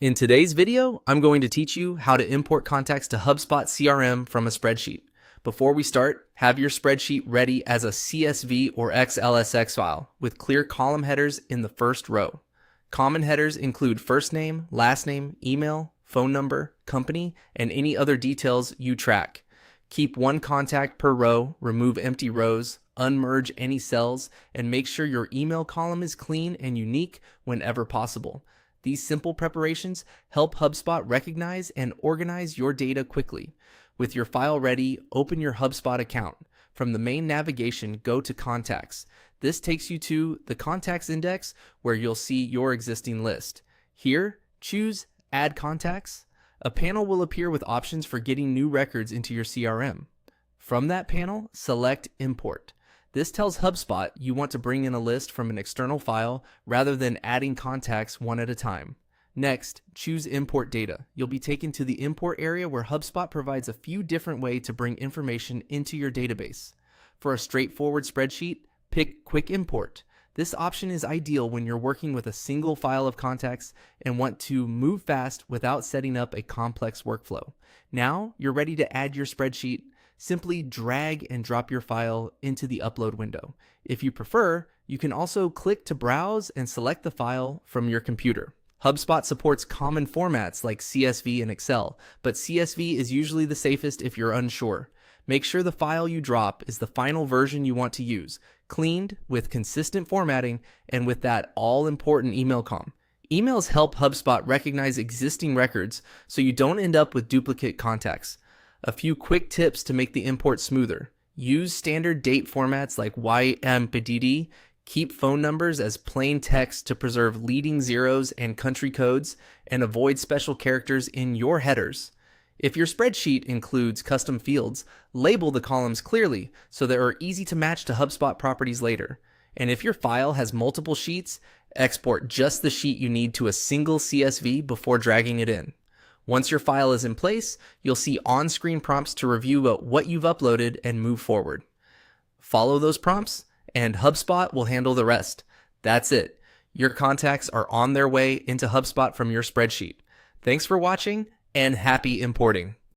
In today's video, I'm going to teach you how to import contacts to HubSpot CRM from a spreadsheet. Before we start, have your spreadsheet ready as a CSV or XLSX file with clear column headers in the first row. Common headers include first name, last name, email, phone number, company, and any other details you track. Keep one contact per row, remove empty rows, unmerge any cells, and make sure your email column is clean and unique whenever possible. These simple preparations help HubSpot recognize and organize your data quickly. With your file ready, open your HubSpot account. From the main navigation, go to Contacts. This takes you to the Contacts index where you'll see your existing list. Here, choose Add Contacts. A panel will appear with options for getting new records into your CRM. From that panel, select Import. This tells HubSpot you want to bring in a list from an external file rather than adding contacts one at a time. Next, choose Import Data. You'll be taken to the import area where HubSpot provides a few different ways to bring information into your database. For a straightforward spreadsheet, pick Quick Import. This option is ideal when you're working with a single file of contacts and want to move fast without setting up a complex workflow. Now, you're ready to add your spreadsheet. Simply drag and drop your file into the upload window. If you prefer, you can also click to browse and select the file from your computer. HubSpot supports common formats like CSV and Excel, but CSV is usually the safest if you're unsure. Make sure the file you drop is the final version you want to use, cleaned with consistent formatting and with that all-important email comm. Emails help HubSpot recognize existing records so you don't end up with duplicate contacts. A few quick tips to make the import smoother. Use standard date formats like YMPDD. Keep phone numbers as plain text to preserve leading zeros and country codes, and avoid special characters in your headers. If your spreadsheet includes custom fields, label the columns clearly so they are easy to match to HubSpot properties later. And if your file has multiple sheets, export just the sheet you need to a single CSV before dragging it in. Once your file is in place, you'll see on-screen prompts to review what you've uploaded and move forward. Follow those prompts, and HubSpot will handle the rest. That's it. Your contacts are on their way into HubSpot from your spreadsheet. Thanks for watching, and happy importing.